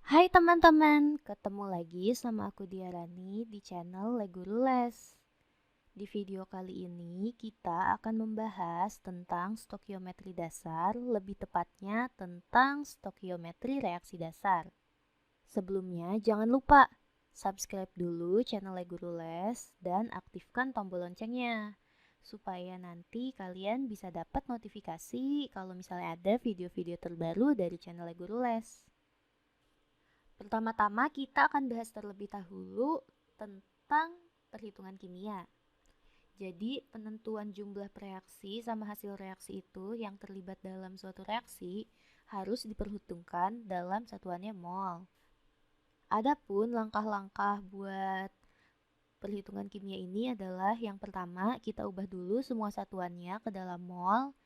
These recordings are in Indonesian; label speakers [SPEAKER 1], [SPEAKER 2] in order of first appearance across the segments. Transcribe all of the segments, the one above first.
[SPEAKER 1] Hai teman-teman, ketemu lagi sama aku Diarani di channel Le Guru Les. Di video kali ini kita akan membahas tentang stokiometri dasar, lebih tepatnya tentang stokiometri reaksi dasar. Sebelumnya jangan lupa subscribe dulu channel Le Guru Les dan aktifkan tombol loncengnya supaya nanti kalian bisa dapat notifikasi kalau misalnya ada video-video terbaru dari channel Le Guru Les. Pertama-tama kita akan bahas terlebih dahulu tentang perhitungan kimia. Jadi penentuan jumlah reaksi sama hasil reaksi itu yang terlibat dalam suatu reaksi harus diperhitungkan dalam satuannya mol. Adapun langkah-langkah buat perhitungan kimia ini adalah yang pertama kita ubah dulu semua satuannya ke dalam mol.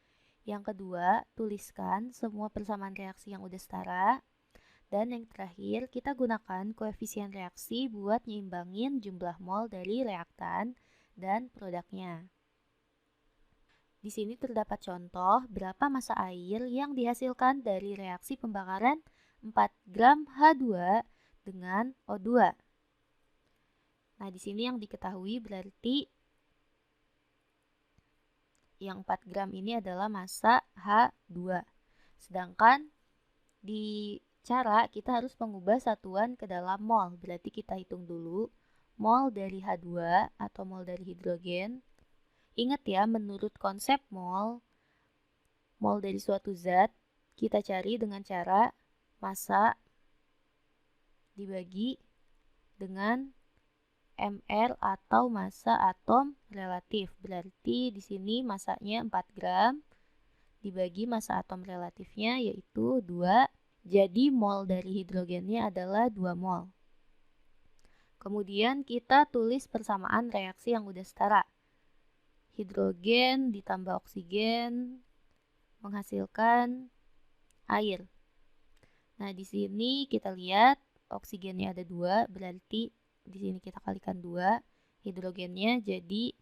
[SPEAKER 1] Yang kedua, tuliskan semua persamaan reaksi yang udah setara. Dan yang terakhir, kita gunakan koefisien reaksi buat nyimbangin jumlah mol dari reaktan dan produknya. Di sini terdapat contoh berapa massa air yang dihasilkan dari reaksi pembakaran 4 gram H2 dengan O2. Nah, di sini yang diketahui berarti yang 4 gram ini adalah massa H2. Sedangkan di cara kita harus mengubah satuan ke dalam mol. Berarti kita hitung dulu mol dari H2 atau mol dari hidrogen. Ingat ya, menurut konsep mol dari suatu zat kita cari dengan cara massa dibagi dengan mR atau massa atom relatif. Berarti di sini massanya 4 gram dibagi massa atom relatifnya yaitu 2. Jadi mol dari hidrogennya adalah 2 mol. Kemudian kita tulis persamaan reaksi yang udah setara. Hidrogen ditambah oksigen menghasilkan air. Nah, di sini kita lihat oksigennya ada 2, berarti di sini kita kalikan 2. Hidrogennya jadi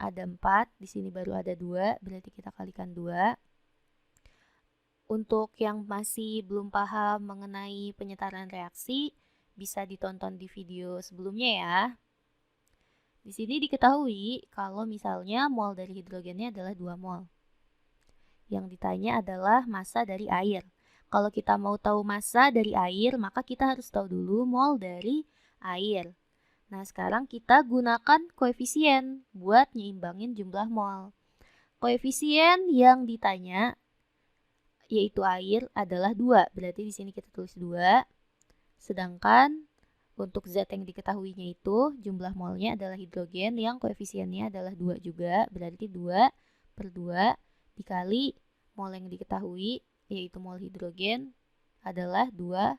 [SPEAKER 1] ada 4, di sini baru ada 2, berarti kita kalikan 2. Untuk yang masih belum paham mengenai penyetaraan reaksi, bisa ditonton di video sebelumnya ya. Di sini diketahui kalau misalnya mol dari hidrogennya adalah 2 mol. Yang ditanya adalah massa dari air. Kalau kita mau tahu massa dari air, maka kita harus tahu dulu mol dari air. Nah, sekarang kita gunakan koefisien buat nyimbangin jumlah mol. Koefisien yang ditanya yaitu air adalah 2. Berarti di sini kita tulis 2. Sedangkan untuk zat yang diketahuinya itu jumlah molnya adalah hidrogen yang koefisiennya adalah 2 juga. Berarti 2 per 2 dikali mol yang diketahui yaitu mol hidrogen adalah 2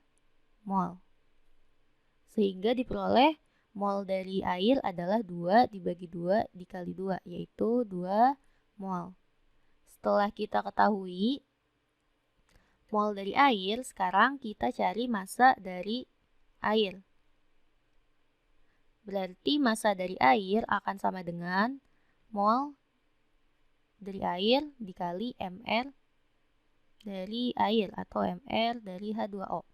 [SPEAKER 1] mol. Sehingga diperoleh mol dari air adalah 2 dibagi 2 dikali 2 yaitu 2 mol. Setelah kita ketahui mol dari air, sekarang kita cari massa dari air. Berarti massa dari air akan sama dengan mol dari air dikali mR dari air atau mR dari H2O.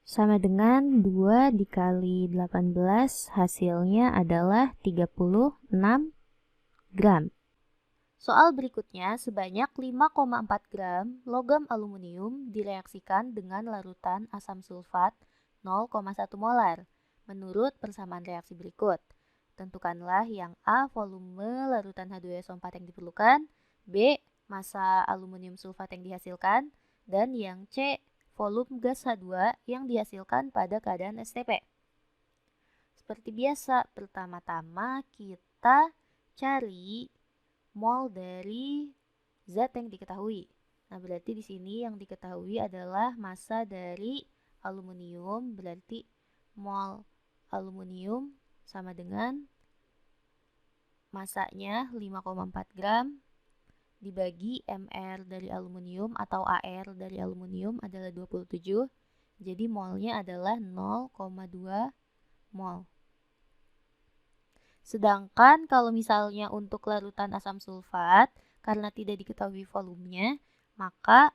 [SPEAKER 1] Sama dengan 2 dikali 18, hasilnya adalah 36 gram. Soal berikutnya, sebanyak 5,4 gram logam aluminium direaksikan dengan larutan asam sulfat 0,1 molar menurut persamaan reaksi berikut. Tentukanlah yang A volume larutan H2SO4 yang diperlukan, B massa aluminium sulfat yang dihasilkan, dan yang C volume gas H2 yang dihasilkan pada keadaan STP. Seperti biasa, pertama-tama kita cari mol dari zat yang diketahui. Nah, berarti di sini yang diketahui adalah massa dari aluminium, berarti mol aluminium sama dengan massanya 5,4 gram dibagi mR dari aluminium atau AR dari aluminium adalah 27. Jadi molnya adalah 0,2 mol. Sedangkan kalau misalnya untuk larutan asam sulfat, karena tidak diketahui volumenya, maka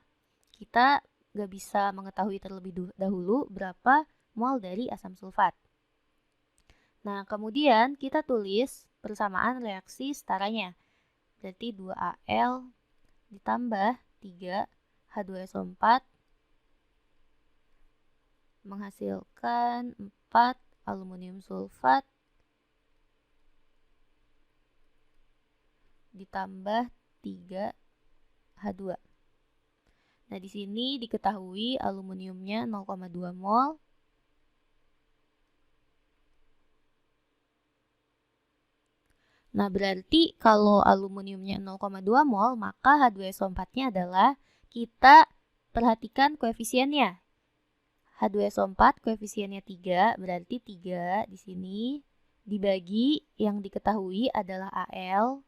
[SPEAKER 1] kita nggak bisa mengetahui terlebih dahulu berapa mol dari asam sulfat. Nah, kemudian kita tulis persamaan reaksi setaranya. Berarti 2Al ditambah 3H2SO4 menghasilkan 4 aluminium sulfat ditambah 3H2. Nah, di sini diketahui aluminiumnya 0,2 mol. Nah, berarti kalau aluminiumnya 0,2 mol, maka H2SO4-nya adalah, kita perhatikan koefisiennya. H2SO4 koefisiennya 3, berarti 3 di sini dibagi yang diketahui adalah Al.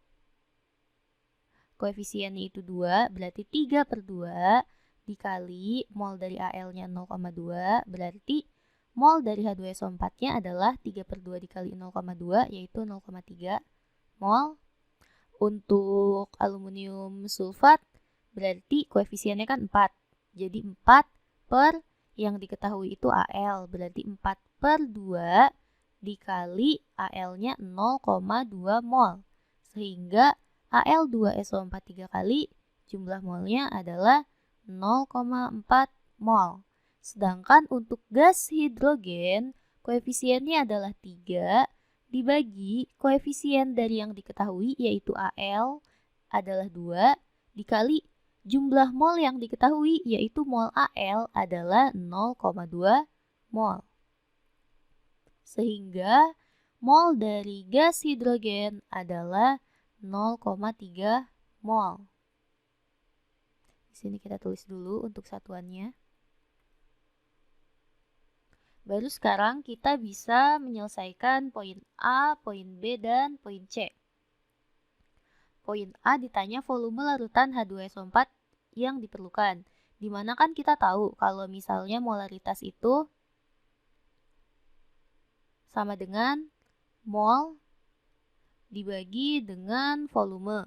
[SPEAKER 1] Koefisiennya itu 2, berarti 3/2 dikali mol dari Al-nya 0,2, berarti mol dari H2SO4-nya adalah 3/2 dikali 0,2, yaitu 0,3 mol. Untuk aluminium sulfat berarti koefisiennya kan 4. Jadi 4 per yang diketahui itu Al, berarti 4/2 dikali Al-nya 0,2 mol. Sehingga Al2SO4 3 kali jumlah molnya adalah 0,4 mol. Sedangkan untuk gas hidrogen koefisiennya adalah 3 dibagi koefisien dari yang diketahui yaitu Al adalah 2 dikali jumlah mol yang diketahui yaitu mol Al adalah 0,2 mol. Sehingga mol dari gas hidrogen adalah 0,3 mol. Di sini kita tulis dulu untuk satuannya. Baru sekarang kita bisa menyelesaikan poin A, poin B, dan poin C. Poin A ditanya volume larutan H2SO4 yang diperlukan. Dimana kan kita tahu kalau misalnya molaritas itu sama dengan mol dibagi dengan volume.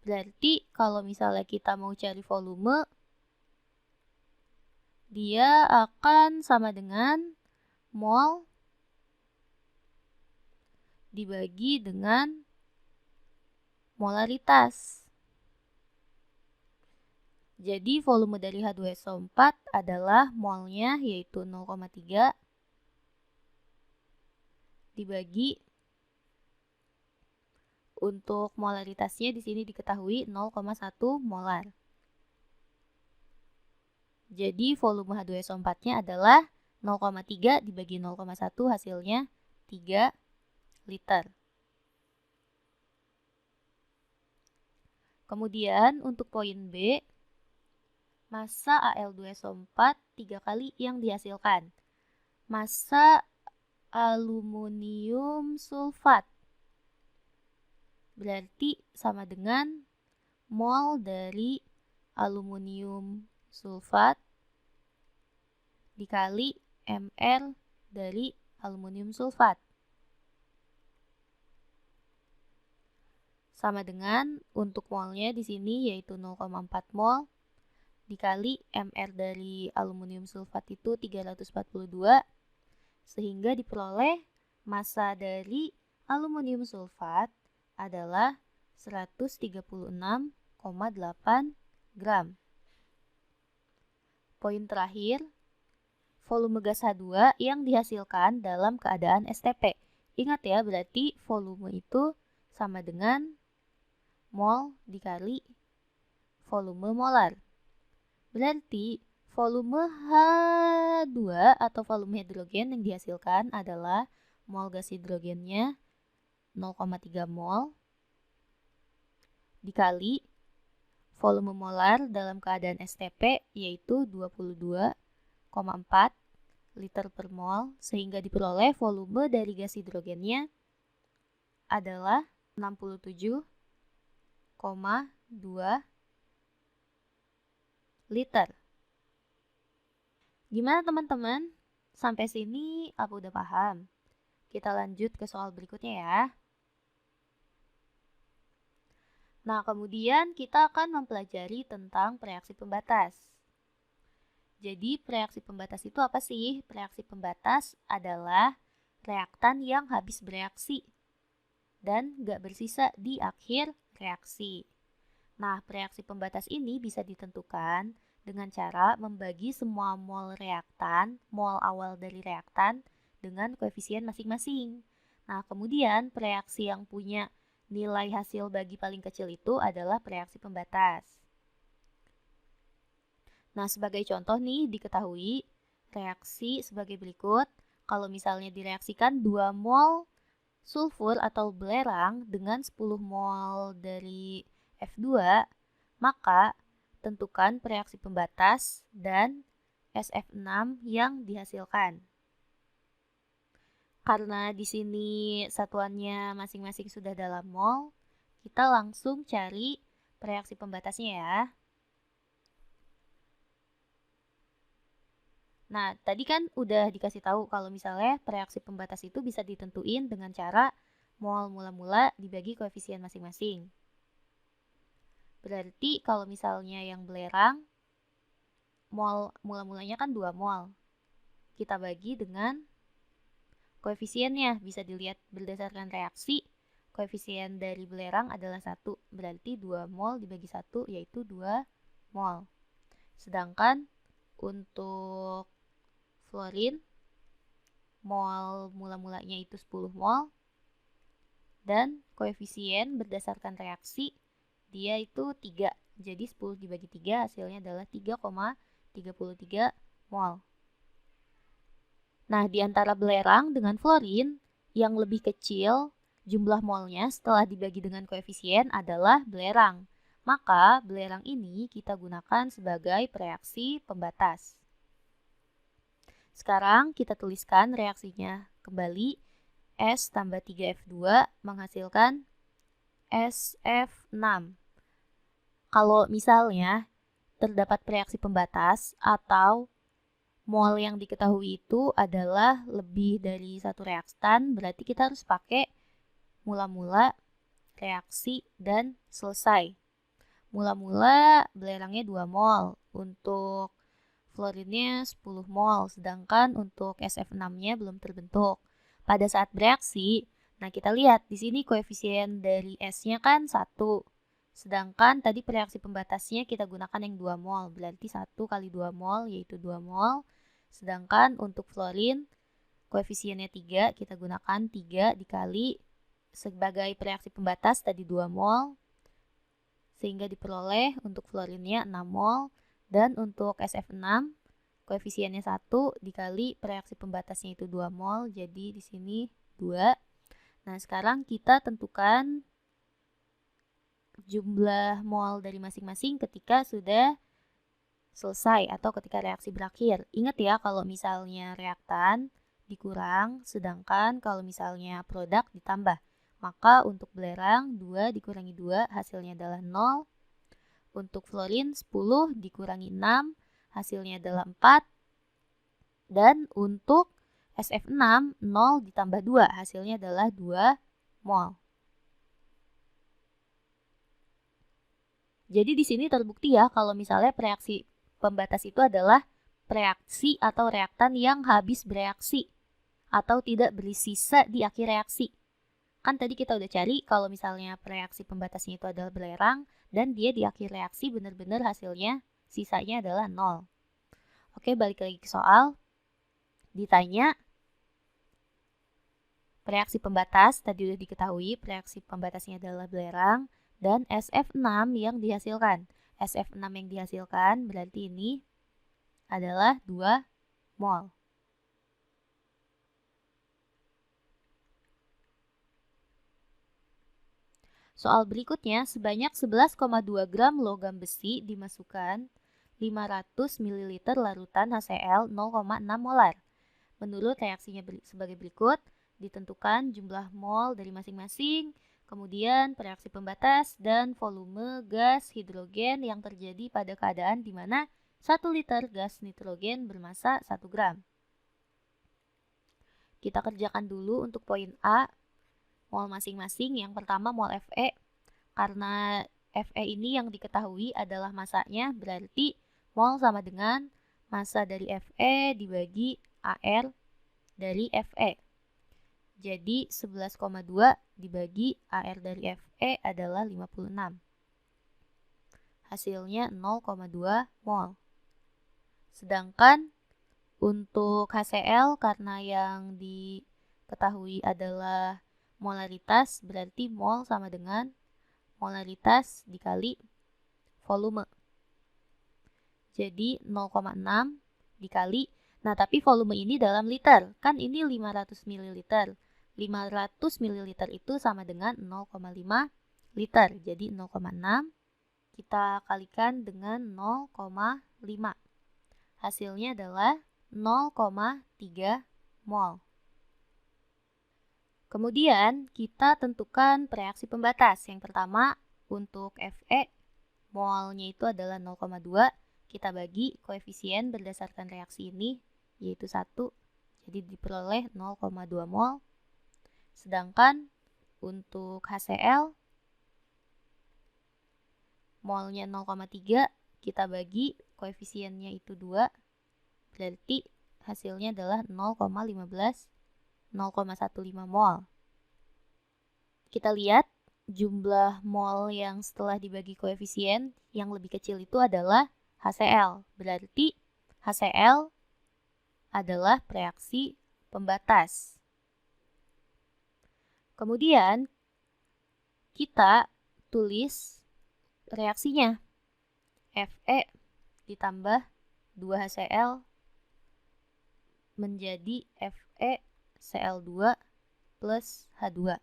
[SPEAKER 1] Berarti kalau misalnya kita mau cari volume, dia akan sama dengan mol dibagi dengan molaritas. Jadi volume dari H2SO4 adalah molnya yaitu 0,3 dibagi, untuk molaritasnya di sini diketahui 0,1 molar. Jadi volume H2SO4-nya adalah 0,3 dibagi 0,1 hasilnya 3 liter. Kemudian untuk poin B, massa Al2SO4 3 kali yang dihasilkan. Massa aluminium sulfat berarti sama dengan mol dari aluminium sulfat dikali ml dari aluminium sulfat. Sama dengan untuk molnya di sini yaitu 0,4 mol dikali ml dari aluminium sulfat itu 342, sehingga diperoleh massa dari aluminium sulfat adalah 136,8 gram. Poin terakhir, volume gas H2 yang dihasilkan dalam keadaan STP. Ingat ya, berarti volume itu sama dengan mol dikali volume molar. Berarti volume H2 atau volume hidrogen yang dihasilkan adalah mol gas hidrogennya 0,3 mol dikali volume molar dalam keadaan STP yaitu 22,4 liter per mol, sehingga diperoleh volume dari gas hidrogennya adalah 67,2 liter. Gimana teman-teman? Sampai sini apa udah paham? Kita lanjut ke soal berikutnya ya. Nah, kemudian kita akan mempelajari tentang reaksi pembatas. Jadi, reaksi pembatas itu apa sih? Reaksi pembatas adalah reaktan yang habis bereaksi dan nggak bersisa di akhir reaksi. Nah, reaksi pembatas ini bisa ditentukan dengan cara membagi semua mol reaktan, mol awal dari reaktan, dengan koefisien masing-masing. Nah, kemudian reaksi yang punya nilai hasil bagi paling kecil itu adalah reaksi pembatas. Nah, sebagai contoh nih, diketahui reaksi sebagai berikut. Kalau misalnya direaksikan 2 mol sulfur atau belerang dengan 10 mol dari F2, maka tentukan reaksi pembatas dan SF6 yang dihasilkan. Karena di sini satuannya masing-masing sudah dalam mol, kita langsung cari reaksi pembatasnya ya. Nah, tadi kan udah dikasih tahu kalau misalnya reaksi pembatas itu bisa ditentuin dengan cara mol mula-mula dibagi koefisien masing-masing. Berarti kalau misalnya yang belerang, mol mula-mulanya kan 2 mol. Kita bagi dengan koefisiennya, bisa dilihat berdasarkan reaksi. Koefisien dari belerang adalah 1, berarti 2 mol dibagi 1 yaitu 2 mol. Sedangkan untuk fluorin, mol mula-mulanya itu 10 mol, dan koefisien berdasarkan reaksi dia itu 3. Jadi 10 dibagi 3 hasilnya adalah 3,33 mol. Nah, di antara belerang dengan fluorin, yang lebih kecil jumlah molnya setelah dibagi dengan koefisien adalah belerang. Maka, belerang ini kita gunakan sebagai reaksi pembatas. Sekarang kita tuliskan reaksinya kembali. S tambah 3F2 menghasilkan SF6. Kalau misalnya terdapat reaksi pembatas atau mol yang diketahui itu adalah lebih dari satu reaktan, berarti kita harus pakai mula-mula, reaksi, dan selesai. Mula-mula belerangnya 2 mol, untuk fluorinnya 10 mol, sedangkan untuk SF6-nya belum terbentuk. Pada saat bereaksi, nah kita lihat di sini koefisien dari S-nya kan 1. Sedangkan tadi reaksi pembatasnya kita gunakan yang 2 mol, berarti 1 kali 2 mol yaitu 2 mol. Sedangkan untuk fluorin koefisiennya 3, kita gunakan 3 dikali sebagai reaksi pembatas tadi 2 mol, sehingga diperoleh untuk fluorinnya 6 mol. Dan untuk SF6 koefisiennya 1 dikali reaksi pembatasnya itu 2 mol, jadi di sini 2. Nah, sekarang kita tentukan jumlah mol dari masing-masing ketika sudah selesai atau ketika reaksi berakhir. Ingat ya, kalau misalnya reaktan dikurang, sedangkan kalau misalnya produk ditambah. Maka untuk belerang 2 dikurangi 2 hasilnya adalah 0. Untuk fluorin 10 dikurangi 6 hasilnya adalah 4. Dan untuk SF6 0 ditambah 2 hasilnya adalah 2 mol. Jadi di sini terbukti ya kalau misalnya reaksi pembatas itu adalah reaksi atau reaktan yang habis bereaksi atau tidak bersisa di akhir reaksi. Kan tadi kita udah cari kalau misalnya reaksi pembatasnya itu adalah belerang dan dia di akhir reaksi benar-benar hasilnya sisanya adalah 0. Oke, balik lagi ke soal. Ditanya reaksi pembatas, tadi udah diketahui reaksi pembatasnya adalah belerang dan SF6 yang dihasilkan. SF6 yang dihasilkan berarti ini adalah 2 mol. Soal berikutnya, sebanyak 11,2 gram logam besi dimasukkan 500 ml larutan HCl 0,6 molar. Menurut reaksinya sebagai berikut, ditentukan jumlah mol dari masing-masing, kemudian reaksi pembatas dan volume gas hidrogen yang terjadi pada keadaan di mana 1 liter gas nitrogen bermassa 1 gram. Kita kerjakan dulu untuk poin A, mol masing-masing. Yang pertama mol Fe, karena Fe ini yang diketahui adalah masanya, berarti mol sama dengan massa dari Fe dibagi AR dari Fe. Jadi 11,2 dibagi AR dari Fe adalah 56. Hasilnya 0,2 mol. Sedangkan untuk HCl karena yang diketahui adalah molaritas, berarti mol sama dengan molaritas dikali volume. Jadi 0,6 dikali, nah tapi volume ini dalam liter, kan ini 500 ml. 500 ml itu sama dengan 0,5 liter, jadi 0,6 kita kalikan dengan 0,5. Hasilnya adalah 0,3 mol. Kemudian kita tentukan reaksi pembatas. Yang pertama untuk Fe, molnya itu adalah 0,2. Kita bagi koefisien berdasarkan reaksi ini, yaitu 1. Jadi diperoleh 0,2 mol. Sedangkan untuk HCl, molnya 0,3. Kita bagi koefisiennya itu 2. Berarti hasilnya adalah 0,15 mol. Kita lihat jumlah mol yang setelah dibagi koefisien yang lebih kecil itu adalah HCl. Berarti HCl adalah reaksi pembatas. Kemudian kita tulis reaksinya. Fe ditambah 2HCl menjadi FeCl2 plus H2.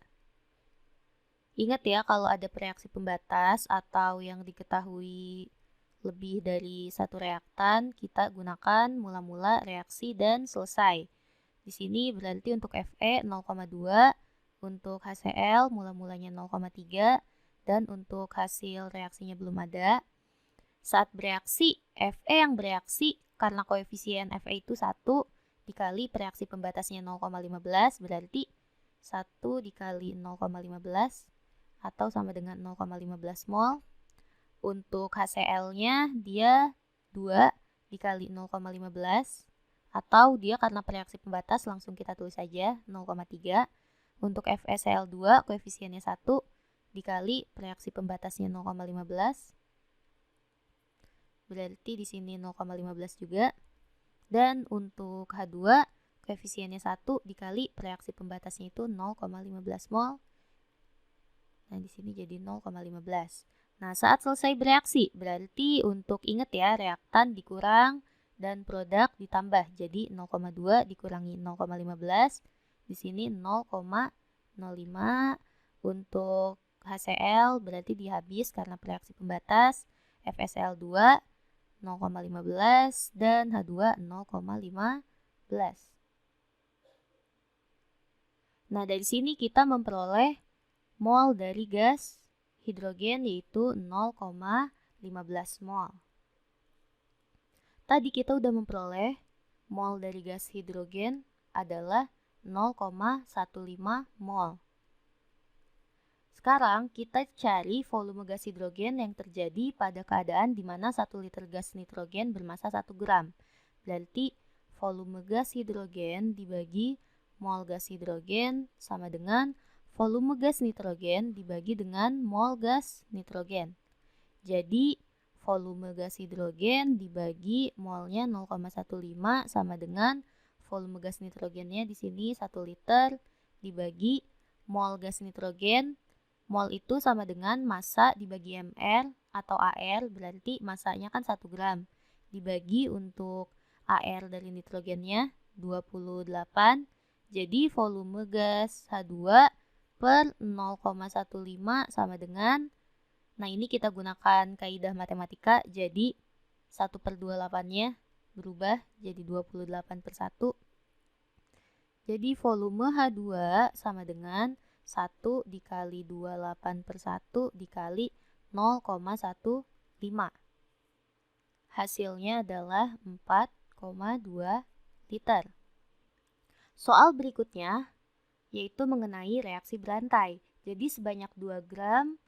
[SPEAKER 1] Ingat ya, kalau ada reaksi pembatas atau yang diketahui lebih dari satu reaktan, kita gunakan mula-mula reaksi dan selesai. Di sini berarti untuk Fe 0,2, untuk HCl mula-mulanya 0,3, dan untuk hasil reaksinya belum ada. Saat bereaksi, Fe yang bereaksi karena koefisien Fe itu 1 dikali reaksi pembatasnya 0,15, berarti 1 dikali 0,15 atau sama dengan 0,15 mol. Untuk HCl-nya dia 2 dikali 0,15 atau dia karena reaksi pembatas langsung kita tulis saja 0,3. Untuk FeCl2 koefisiennya 1 dikali reaksi pembatasnya 0,15. Berarti di sini 0,15 juga. Dan untuk H2 koefisiennya 1 dikali reaksi pembatasnya itu 0,15 mol. Nah, di sini jadi 0,15. Nah, saat selesai bereaksi, berarti untuk ingat ya, reaktan dikurang dan produk ditambah. Jadi 0,2 dikurangi 0,15. Di sini 0,05. Untuk HCl berarti dihabis karena reaksi pembatas. FeCl2 0,15 dan H2 0,15. Nah, dari sini kita memperoleh mol dari gas hidrogen yaitu 0,15 mol. Tadi kita udah memperoleh mol dari gas hidrogen adalah 0,15 mol. Sekarang kita cari volume gas hidrogen yang terjadi pada keadaan di mana 1 liter gas nitrogen bermassa 1 gram. Berarti volume gas hidrogen dibagi mol gas hidrogen sama dengan volume gas nitrogen dibagi dengan mol gas nitrogen. Jadi volume gas hidrogen dibagi molnya 0,15 sama dengan volume gas nitrogennya di sini 1 liter dibagi mol gas nitrogen. Mol itu sama dengan massa dibagi mR atau AR, berarti massanya kan 1 gram. Dibagi untuk AR dari nitrogennya 28. Jadi volume gas H2 per 0,15 sama dengan, nah ini kita gunakan kaidah matematika, jadi 1/28-nya berubah jadi 28/1. Jadi volume H2 sama dengan 1 dikali 28/1 dikali 0,15. Hasilnya adalah 4,2 liter. Soal berikutnya yaitu mengenai reaksi berantai. Jadi sebanyak 2 gram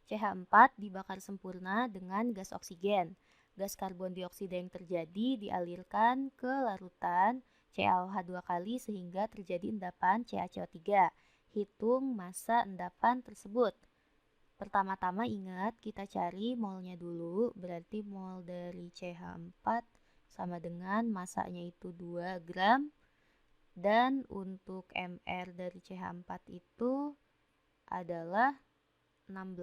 [SPEAKER 1] CH4 dibakar sempurna dengan gas oksigen. Gas karbon dioksida yang terjadi dialirkan ke larutan CaOH2 kali sehingga terjadi endapan CaCO3. Hitung massa endapan tersebut. Pertama-tama ingat kita cari molnya dulu, berarti mol dari CH4 sama dengan massanya itu 2 gram. Dan untuk MR dari CH4 itu adalah 16,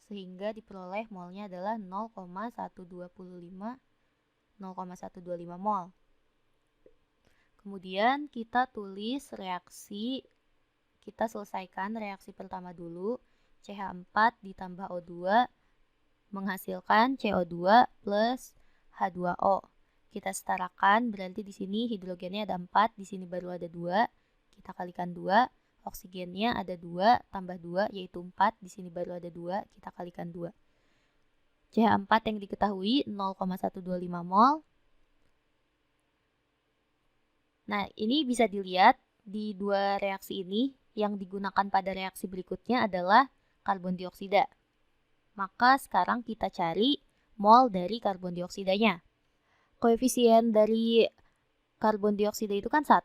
[SPEAKER 1] sehingga diperoleh molnya adalah 0,125 mol. Kemudian kita tulis reaksi, kita selesaikan reaksi pertama dulu. CH4 ditambah O2 menghasilkan CO2 plus H2O. Kita setarakan, berarti di sini hidrogennya ada 4, di sini baru ada 2. Kita kalikan 2. Oksigennya ada 2 tambah 2 yaitu 4, di sini baru ada 2, kita kalikan 2. CH4 yang diketahui 0,125 mol. Nah, ini bisa dilihat di dua reaksi ini yang digunakan pada reaksi berikutnya adalah karbon dioksida. Maka sekarang kita cari mol dari karbon dioksidanya. Koefisien dari karbon dioksida itu kan 1.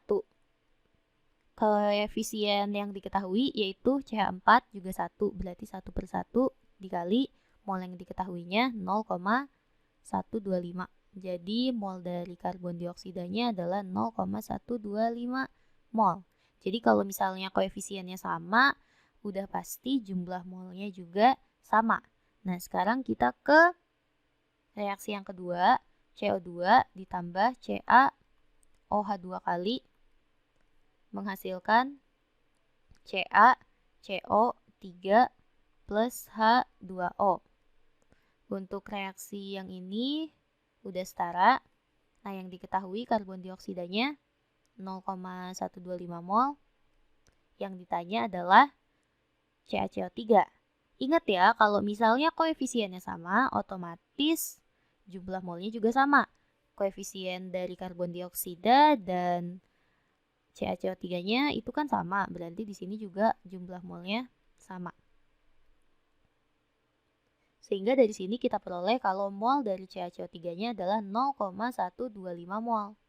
[SPEAKER 1] Koefisien yang diketahui yaitu CH4 juga 1, berarti 1 per 1 dikali mol yang diketahuinya 0,125. Jadi mol dari karbon dioksidanya adalah 0,125 mol. Jadi kalau misalnya koefisiennya sama, udah pasti jumlah molnya juga sama. Nah, sekarang kita ke reaksi yang kedua, CO2 ditambah CaOH2 kali menghasilkan CaCO3 plus H2O. Untuk reaksi yang ini udah setara. Nah, yang diketahui karbon dioksidanya 0,125 mol. Yang ditanya adalah CaCO3. Ingat ya, kalau misalnya koefisiennya sama, otomatis jumlah molnya juga sama. Koefisien dari karbon dioksida dan CaCO3-nya itu kan sama, berarti di sini juga jumlah molnya sama. Sehingga dari sini kita peroleh kalau mol dari CaCO3-nya adalah 0,125 mol.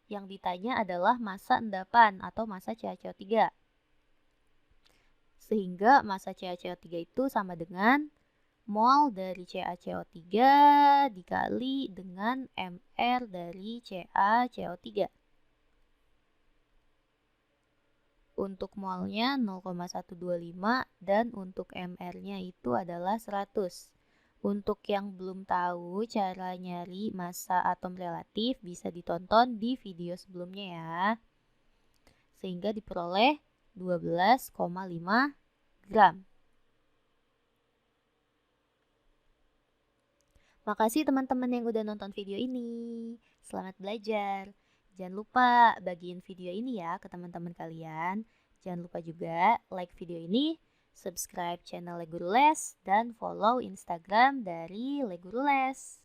[SPEAKER 1] Yang ditanya adalah massa endapan atau massa CaCO3. Sehingga massa CaCO3 itu sama dengan mol dari CaCO3 dikali dengan MR dari CaCO3. Untuk molnya 0,125 dan untuk MR-nya itu adalah 100. Untuk yang belum tahu cara nyari massa atom relatif bisa ditonton di video sebelumnya ya. Sehingga diperoleh 12,5 gram. Makasih teman-teman yang udah nonton video ini. Selamat belajar. Jangan lupa bagiin video ini ya ke teman-teman kalian. Jangan lupa juga like video ini, subscribe channel Le Guru Les, dan follow Instagram dari Le Guru Les.